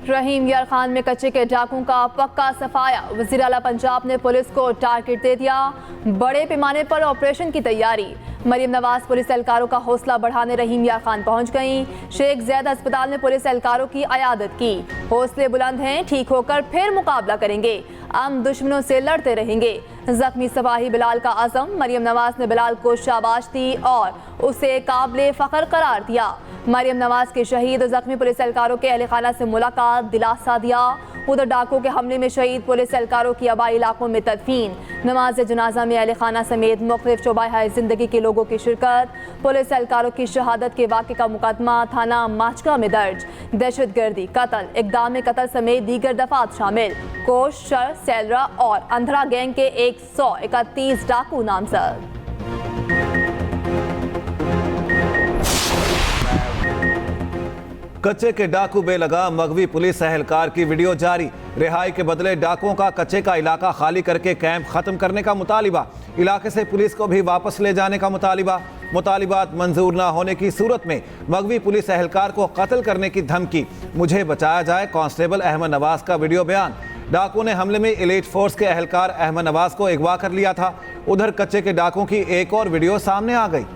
रहीम यार खान में कच्चे के डाकुओं का पक्का सफाया। वज़ीर आला पंजाब ने पुलिस को टारगेट दे दिया। बड़े पैमाने पर ऑपरेशन की तैयारी। मरियम नवाज पुलिस एहलकारों का हौसला बढ़ाने रहीम यार खान पहुंच गईं। शेख ज़ैद अस्पताल में पुलिस एहलकारों की अयादत की। हौसले बुलंद हैं, ठीक होकर फिर मुकाबला करेंगे, हम दुश्मनों से लड़ते रहेंगे। जख्मी सिपाही बिलाल का आज़म। मरियम नवाज ने बिलाल को शाबाश दी और उसे काबिल फ़ख्र करार दिया। मरियम नवाज के शहीद और जख्मी पुलिस एहलकारों के अहल खाना से मुलाकात, दिलासा दिया। उधर डाकुओं के हमले में शहीद पुलिस एहलकारों की आबाई इलाकों में तदफीन। नमाज जनाजा में अहल खाना समेत मुख्तलिफ शोबाए ज़िंदगी के लोगों की शिरकत। पुलिस एहलकारों की शहादत के वाक़े का मुकदमा थाना माचका में दर्ज। दहशत गर्दी, कत्ल, इक़दाम कत्ल समेत दीगर दफात शामिल। कोश, शर, सैलरा और अंधरा गैंग के 131 डाकू नामजद। कच्चे के डाकू बेलगाम मगवी पुलिस एहलकार की वीडियो जारी। रिहाई के बदले डाकुओं का कच्चे का इलाका खाली करके कैंप खत्म करने का मुतालिबा। इलाके से पुलिस को भी वापस ले जाने का मुतालिबा। मुतालिबात मंजूर न होने की सूरत में मगवी पुलिस एहलकार को कत्ल करने की धमकी। मुझे बचाया जाए, कांस्टेबल अहमद नवाज का वीडियो बयान। डाकुओं ने हमले में एलीट फोर्स के एहलकार अहमद नवाज को अगवा कर लिया था। उधर कच्चे के डाकुओं की एक और वीडियो सामने आ गई।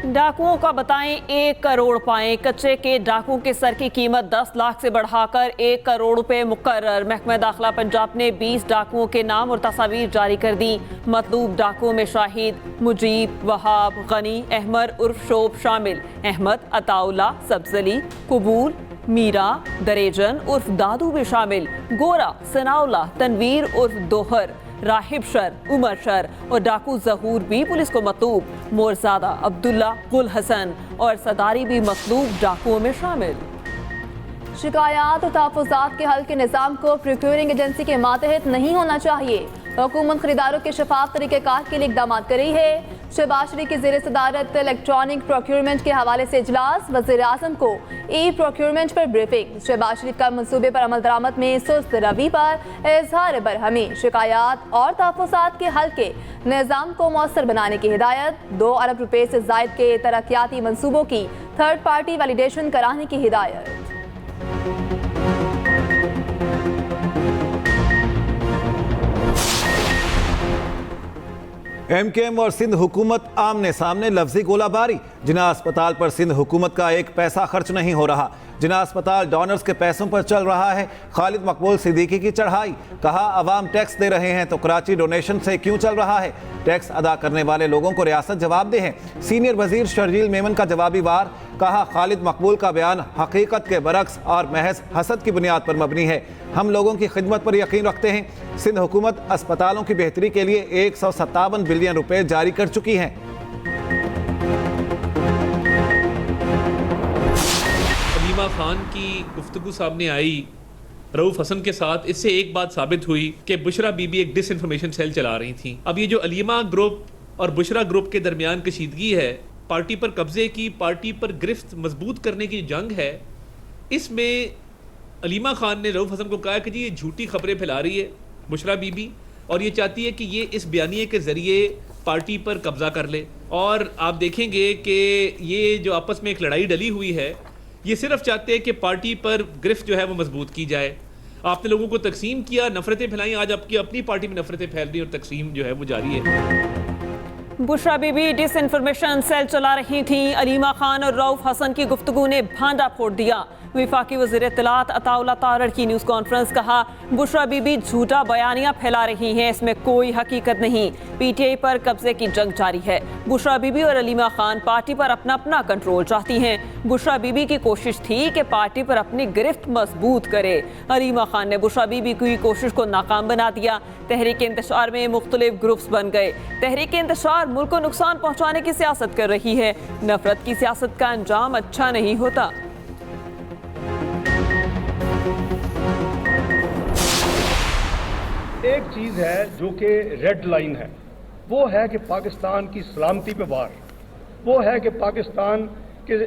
डाकुओं का बताएं 1 करोड़ पाएं। कच्चे के डाकुओं के सर की कीमत 10 लाख से बढ़ाकर 1 करोड़ रुपए मुकर्रर। महकमा दाखिला पंजाब ने 20 डाकुओं के नाम और तस्वीर जारी कर दी। मतलूब डाकुओं में शाहिद, मुजीब, वहाब, गनी, अहमद उर्फ शोब शामिल। अहमद, अताउल्ला, सब्जली, कबूल, मीरा, दरेजन उर्फ दादू भी शामिल। गोरा, सनाउल्ला, तनवीर उर्फ दोहर, राहिब शर, उमर शर और डाकू जहूर भी पुलिस को मतलूब। मोरजादा, अब्दुल्ला, गुल हसन और सदारी भी मतलूब डाकुओं में शामिल। शिकायत और तहफ़्फ़ुज़ात के हल के निज़ाम को प्रोक्योरिंग एजेंसी के मातहत नहीं होना चाहिए। हुकूमत खरीदारों के शफाफ तरीक़ेकार के लिए इक़दाम कर रही है। शहबाज शरीफ की ज़ेर सदारत इलेक्ट्रॉनिक प्रोक्योरमेंट के हवाले से इजलास। वज़ीर आज़म को ई प्रोक्योरमेंट पर ब्रीफिंग। शहबाज शरीफ का मनसूबे पर अमल दरामद में सुस्त रवि पर इजहार बरहमी। शिकायत और तहफ़्फ़ुज़ात के हल के निज़ाम को मौसर बनाने की हिदायत। 2 अरब रुपए से ज़ायद के तरक्याती मनसूबों की थर्ड पार्टी वैलिडेशन कराने की हिदायत। MKM और सिंध हुकूमत आमने सामने लफ्जी गोलाबारी। जिना अस्पताल पर सिंध हुकूमत का एक पैसा खर्च नहीं हो रहा। जिना अस्पताल डोनर्स के पैसों पर चल रहा है। खालिद मकबूल सिद्दीकी की चढ़ाई। कहा, अवाम टैक्स दे रहे हैं तो कराची डोनेशन से क्यों चल रहा है। टैक्स अदा करने वाले लोगों को रियासत जवाबदेह है। सीनियर वजीर शर्जील मेमन का जवाबी वार। कहा, खालिद मकबूल का बयान हकीकत के बरक्स और महज हसद की बुनियाद पर मबनी है। हम लोगों की खिदमत पर यकीन रखते हैं। सिंध हुकूमत अस्पतालों की बेहतरी के लिए 157 बिलियन रुपए जारी कर चुकी है। अलीमा खान की गुफ्तगू सामने आई रऊफ हसन के साथ। इससे एक बात साबित हुई कि बुशरा बीबी एक डिसइंफॉर्मेशन सेल चला रही थी। अब ये जो अलीमा ग्रुप और बुशरा ग्रुप के दरमियान कशीदगी है, पार्टी पर कब्जे की, पार्टी पर गिरफ्त मजबूत करने की जंग है, इसमें अलीमा खान ने रऊफ हसन को कहा कि जी ये झूठी खबरें फैला रही है बुशरा बीबी और ये चाहती है कि ये इस बयानिए के ज़रिए पार्टी पर कब्जा कर ले। और आप देखेंगे कि ये जो आपस में एक लड़ाई डली हुई है, ये सिर्फ चाहते हैं कि पार्टी पर गिरफ्त जो है वो मजबूत की जाए। आपने लोगों को तकसीम किया, नफरतें फैलाई, आज आपकी अपनी पार्टी में नफरतें फैल रही और तकसीम जो है वो जारी है। बुशरा बीबी डिसइंफॉर्मेशन सेल चला रही थी। अलीमा खान और रऊफ हसन की गुफ्तगू ने भांडा फोड़ दिया। वफाकी वज़ीर इत्तलात अताउल्ला तारड़ की न्यूज़ कॉन्फ्रेंस। कहा, बुशरा बीबी झूठा बयानिया फैला रही हैं, इसमें कोई हकीकत नहीं। PTI पर कब्जे की जंग जारी है। बुशरा बीबी और अलीमा खान पार्टी पर अपना अपना कंट्रोल चाहती हैं। बुशरा बीबी की कोशिश थी कि पार्टी पर अपनी गिरफ्त मजबूत करे। अलीमा खान ने बुशरा बीबी की कोशिश को नाकाम बना दिया। तहरीक इंतशार में मुख्तलिफ ग्रुप्स बन गए। तहरीक इंतशार मुल्क को नुकसान पहुँचाने की सियासत कर रही है। नफरत की सियासत का अंजाम अच्छा नहीं होता। एक चीज़ है जो कि रेड लाइन है, वो है कि पाकिस्तान की सलामती पे वार, वो है कि पाकिस्तान के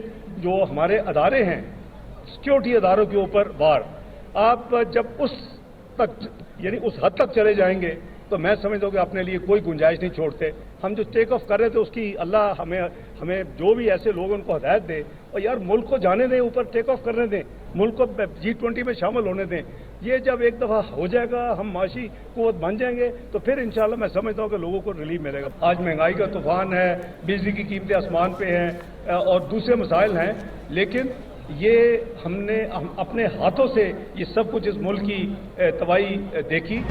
जो हमारे अदारे हैं, सिक्योरिटी इदारों के ऊपर वार। आप जब उस तक यानी उस हद तक चले जाएंगे तो मैं समझता हूँ कि अपने लिए कोई गुंजाइश नहीं छोड़ते। हम जो टेक ऑफ कर रहे थे उसकी अल्लाह हमें जो भी ऐसे लोग उनको हिदायत दे और यार मुल्क को जाने दें, ऊपर टेक ऑफ करने दें, मुल्क को G20 में शामिल होने दें। ये जब एक दफ़ा हो जाएगा, हम माशी कुव्वत बन जाएंगे तो फिर इंशाल्लाह मैं समझता हूँ कि लोगों को रिलीफ मिलेगा। आज महंगाई का तूफान है, बिजली की कीमतें आसमान पे हैं और दूसरे मसाइल हैं, लेकिन ये हम अपने हाथों से ये सब कुछ इस मुल्क की तबाही देखी।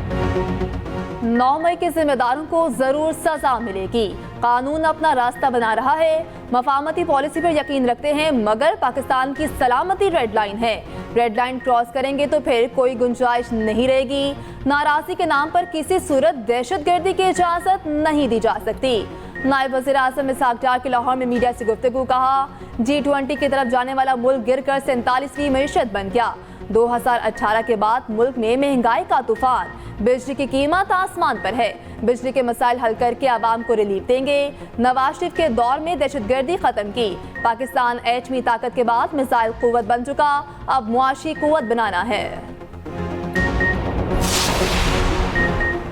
9 मई के जिम्मेदारों को जरूर सजा मिलेगी। कानून अपना रास्ता बना रहा है, मफामती पॉलिसी पर यकीन रखते हैं, मगर पाकिस्तान की सलामती रेड लाइन है। रेड लाइन क्रॉस करेंगे तो फिर कोई गुंजाइश नहीं रहेगी। नाराजगी के नाम पर किसी सूरत दहशतगर्दी की इजाजत नहीं दी जा सकती। नायब वज़ीर आज़म इसहाक डार की लाहौर में मीडिया से गुफ्तगू। कहा, G20 की तरफ जाने वाला मुल्क गिरकर 47वीं मईशत बन गया। 2018 के बाद मुल्क में महंगाई का तूफान, बिजली की कीमत आसमान पर है। बिजली के मसाइल हल करके आवाम को रिलीफ देंगे। नवाज शरीफ के दौर में दहशतगर्दी खत्म की। पाकिस्तान एटमी ताकत के बाद मिसाइल कुव्वत बन चुका, अब मुआशी कुव्वत बनाना है।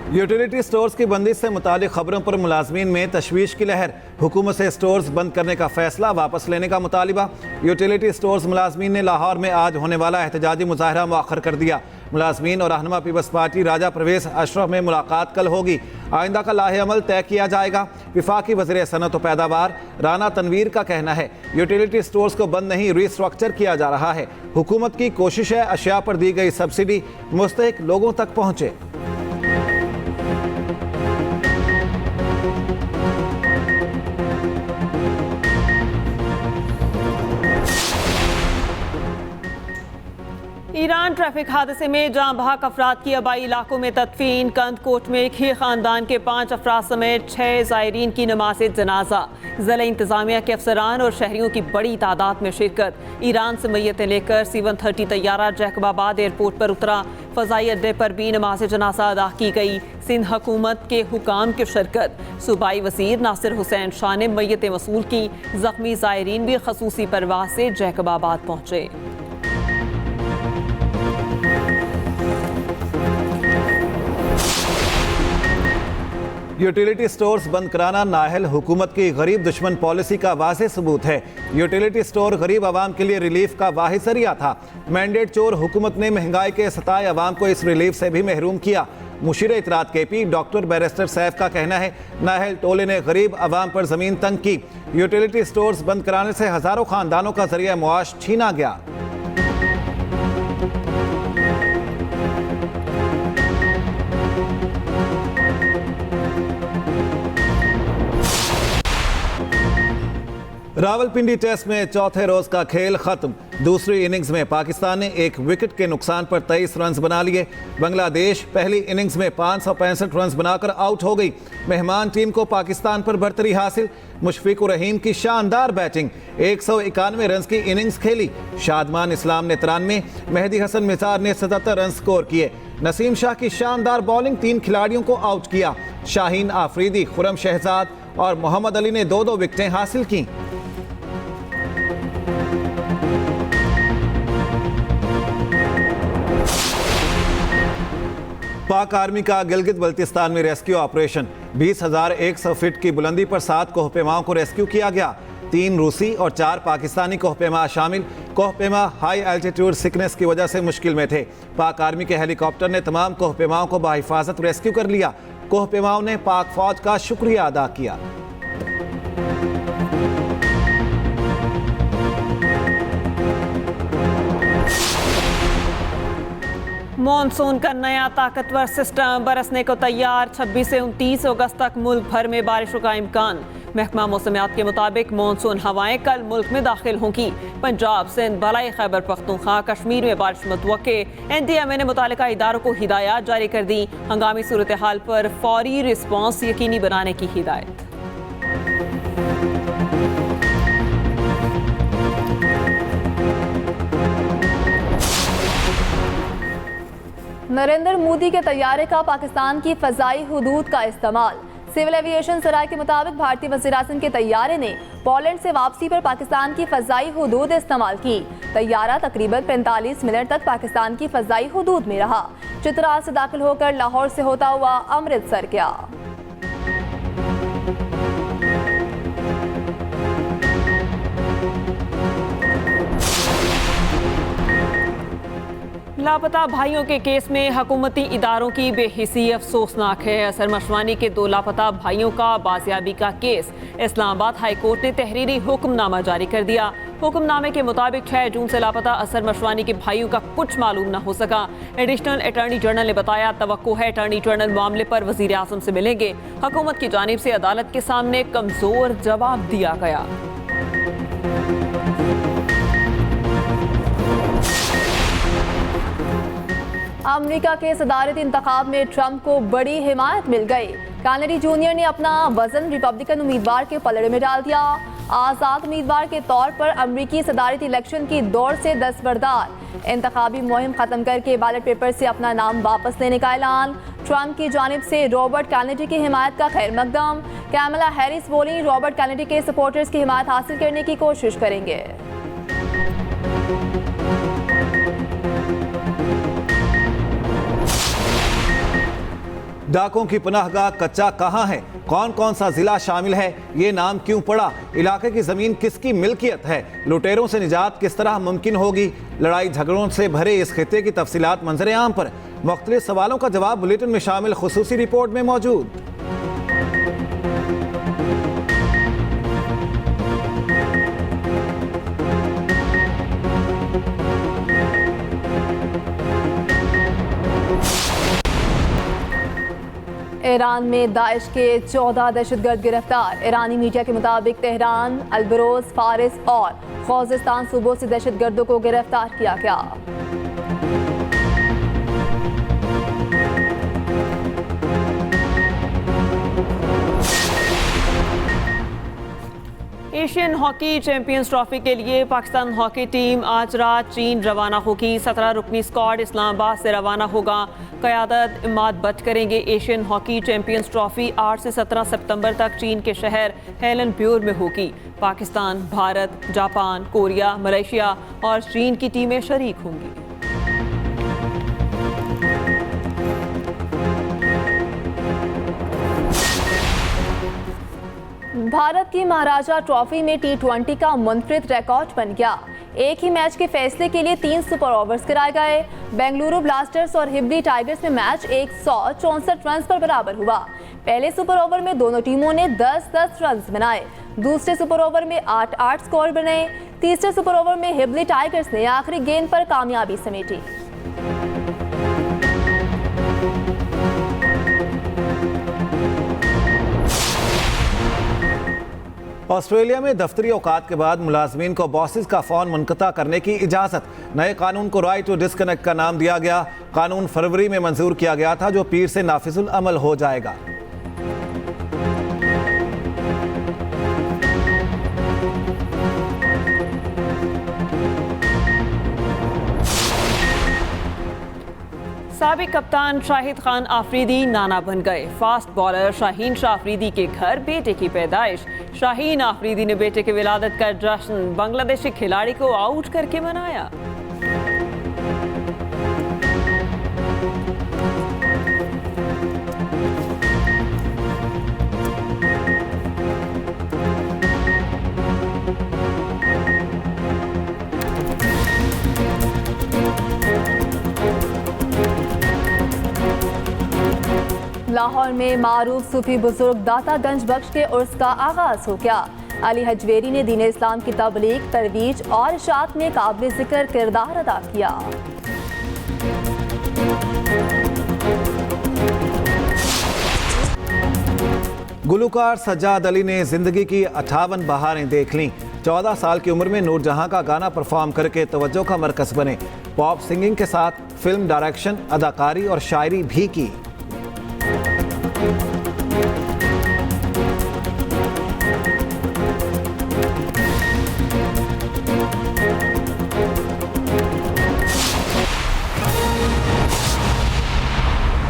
यूटिलिटी स्टोर्स की बंदी से मुतालिक खबरों पर मुलाजमीन में तशवीश की लहर। हुकूमत से स्टोर्स बंद करने का फैसला वापस लेने का मुतालिबा। यूटिलिटी स्टोर्स मुलाजमीन ने लाहौर में आज होने वाला एहतजाजी मुजाहरा मुअख्खर कर दिया। मुलाजमीन और रहनुमा पीपल्स पार्टी राजा परवेज अशरफ में मुलाकात कल होगी। आइंदा का लाहे अमल तय किया जाएगा। विफाकी वज़ीर सनत व पैदावार राना तनवीर का कहना है, यूटिलिटी स्टोर्स को बंद नहीं रिस्ट्रक्चर किया जा रहा है। हुकूमत की कोशिश है अशिया पर दी गई सब्सिडी मुस्तहिक लोगों तक पहुँचे। ईरान ट्रैफिक हादसे में जाँ बहक अफराद की आबाई इलाकों में तदफीन। कंदकोट में एक ही खानदान के 5 अफराद समेत 6 ज़ायरीन की नमाज जनाजा। ज़िला इंतज़ामिया के अफसरान और शहरियों की बड़ी तादाद में शिरकत। ईरान से मैयतें लेकर C-130 तैयारा जैकबाबाद एयरपोर्ट पर उतरा। फ़ज़ाई अड्डे पर भी नमाज जनाजा अदा की गई। सिंध हुकूमत के हुकाम की शिरकत। सूबाई वज़ीर नासिर हुसैन शाह ने मैयतें वसूल की। ज़ख्मी ज़ायरीन भी खसूसी परवाज से जैकबाबाद पहुँचे। यूटिलिटी स्टोर्स बंद कराना नाहल हुकूमत की गरीब दुश्मन पॉलिसी का वाज़ेह सबूत है। यूटिलिटी स्टोर गरीब आवाम के लिए रिलीफ का वाहिद जरिया था। मैंडेट चोर हुकूमत ने महंगाई के सताए आवाम को इस रिलीफ से भी महरूम किया। Musheer Itrat KP doctor barrister Saif का कहना है, नाहल टोले ने गरीब आवाम पर ज़मीन तंग की। यूटिलिटी स्टोर्स बंद कराने से हज़ारों खानदानों का जरिया मुआश छीना गया। रावलपिंडी टेस्ट में चौथे रोज का खेल खत्म। दूसरी इनिंग्स में पाकिस्तान ने 1 विकेट के नुकसान पर 23 रन बना लिए। बांग्लादेश पहली इनिंग्स में 565 रन बनाकर आउट हो गई। मेहमान टीम को पाकिस्तान पर बढ़तरी हासिल। मुशफिकुर रहीम की शानदार बैटिंग, 191 रन की इनिंग्स खेली। शादमान इस्लाम ने 93, मेहदी हसन मिजार ने 77 रन स्कोर किए। नसीम शाह की शानदार बॉलिंग 3 खिलाड़ियों को आउट किया। शाहीन आफरीदी, खुरम शहजाद और मोहम्मद अली ने 2-2 विकेटें हासिल की। पाक आर्मी का गिलगित बल्तिस्तान में रेस्क्यू ऑपरेशन। 20,100 फीट की बुलंदी पर 7 कोहपेमाओं को रेस्क्यू किया गया। 3 रूसी और 4 पाकिस्तानी कोहपेमा शामिल। कोहपेमा हाई एल्टीट्यूड सिकनेस की वजह से मुश्किल में थे। पाक आर्मी के हेलीकॉप्टर ने तमाम कोहपेमाओं को बाहिफाजत रेस्क्यू कर लिया। कोहपेमाओं ने पाक फौज का शुक्रिया अदा किया। मॉनसून का नया ताकतवर सिस्टम बरसने को तैयार। 26 से 29 अगस्त तक मुल्क भर में बारिशों का इम्कान। महकमा मौसमियात के मुताबिक मानसून हवाएं कल मुल्क में दाखिल होंगी। पंजाब, सिंध, बलाई खैबर पख्तूनख्वा, कश्मीर में बारिश मुतवक्के। NTMA ने मुतालिका इदारों को हिदायत जारी कर दी। हंगामी सूरत हाल पर फौरी रिस्पॉन्स यकीनी बनाने की हिदायत। नरेंद्र मोदी के तैयारे का पाकिस्तान की फ़ज़ाई हुदूद का इस्तेमाल। सिविल एविएशन सराय के मुताबिक भारतीय वज़ीर-ए-आज़म के तैयारे ने पोलैंड से वापसी पर पाकिस्तान की फ़ज़ाई हुदूद इस्तेमाल की। तैयारा तकरीबन 45 मिनट तक पाकिस्तान की फ़ज़ाई हुदूद में रहा। चित्राल से दाखिल होकर लाहौर से होता हुआ अमृतसर गया। लापता भाइयों के केस में हुकूमती इदारों की बेहिसी अफसोसनाक है। असर मशवानी के 2 लापता भाइयों का बाजियाबी का केस इस्लामाबाद हाई कोर्ट ने तहरीरी हुक्मनामा जारी कर दिया। हुक्मनामे के मुताबिक 6 जून से लापता असर मशवानी के भाइयों का कुछ मालूम न हो सका। एडिशनल अटॉर्नी जनरल ने बताया, तवक्को है अटॉर्नी जनरल मामले पर वज़ीर आज़म से मिलेंगे। हुकूमत की जानिब से अदालत के सामने कमजोर जवाब दिया गया। अमेरिका के सदारती इंतखाब में ट्रंप को बड़ी हिमायत मिल गई। कैनेडी जूनियर ने अपना वजन रिपब्लिकन उम्मीदवार के पलड़े में डाल दिया। आज़ाद उम्मीदवार के तौर पर अमेरिकी सदारती इलेक्शन की दौड़ से दस्तबरदार। इंतखाबी मुहिम खत्म करके बैलेट पेपर से अपना नाम वापस लेने का ऐलान। ट्रंप की जानिब से रॉबर्ट कैनेडी की हिमायत का खैर मकदम। कैमला हैरिस बोली, रॉबर्ट कैनेडी के सपोर्टर्स की हिमायत हासिल करने की कोशिश करेंगे। डाकों की पनाहगाह कच्चा कहाँ है, कौन कौन सा जिला शामिल है, ये नाम क्यों पड़ा, इलाके की जमीन किसकी मिल्कियत है, लुटेरों से निजात किस तरह मुमकिन होगी। लड़ाई झगड़ों से भरे इस खित्ते की तफसीलात मंजर आम पर। मुख्तलिफ सवालों का जवाब बुलेटिन में शामिल खुसूसी रिपोर्ट में मौजूद। ईरान में दाइश के 14 दहशतगर्द गिरफ्तार। ईरानी मीडिया के मुताबिक तेहरान, अल्बरोज, फारिस और खोजिस्तान सूबों से दहशतगर्दों को गिरफ्तार किया गया। एशियन हॉकी चैंपियंस ट्रॉफी के लिए पाकिस्तान हॉकी टीम आज रात चीन रवाना होगी। 17 रुकनी स्क्वाड इस्लामाबाद से रवाना होगा। क़यादत इमाद बट करेंगे। एशियन हॉकी चैंपियंस ट्रॉफी 8 से 17 सितंबर तक चीन के शहर हेलनब्यूर में होगी। Pakistan, Bharat, Japan, Korea, Malaysia और चीन की टीमें शरीक होंगी। भारत की महाराजा ट्रॉफी में T20 का मुनफरिद रिकॉर्ड बन गया। एक ही मैच के फैसले के लिए 3 सुपर ओवर्स कराए गए। बेंगलुरु ब्लास्टर्स और हिबली टाइगर्स में मैच 164 रन पर बराबर हुआ। पहले सुपर ओवर में दोनों टीमों ने 10-10 रन बनाए। दूसरे सुपर ओवर में 8-8 स्कोर बने। तीसरे सुपर ओवर में हिबली टाइगर्स ने आखिरी गेंद पर कामयाबी समेटी। ऑस्ट्रेलिया में दफ्तरी औकात के बाद मुलाजमीन को बॉसेस का फ़ोन मुनक़ता करने की इजाज़त। नए कानून को राइट टू डिस्कनेक्ट का नाम दिया गया। कानून फरवरी में मंजूर किया गया था, जो पीर से नाफिजुल अमल हो जाएगा। साबिक कप्तान शाहिद खान आफरीदी नाना बन गए। फास्ट बॉलर शाहीन शाह आफरीदी के घर बेटे की पैदाइश। शाहीन आफरीदी ने बेटे की विलादत का जश्न बांग्लादेशी खिलाड़ी को आउट करके मनाया। लाहौर में मारूफ सूफी बुजुर्ग दाता गंज बख्श के उर्स का आगाज हो गया। अली हजवेरी ने दीन इस्लाम की तबलीग, तरवीज और इशाअत में काबिल जिक्र किरदार अदा किया। गुलकार सज्जाद अली ने जिंदगी की 58 बहारें देख लीं। 14 साल की उम्र में नूरजहां का गाना परफॉर्म करके तवज्जो का मरकज बने। पॉप सिंगिंग के साथ फिल्म डायरेक्शन, अदाकारी और शायरी भी की।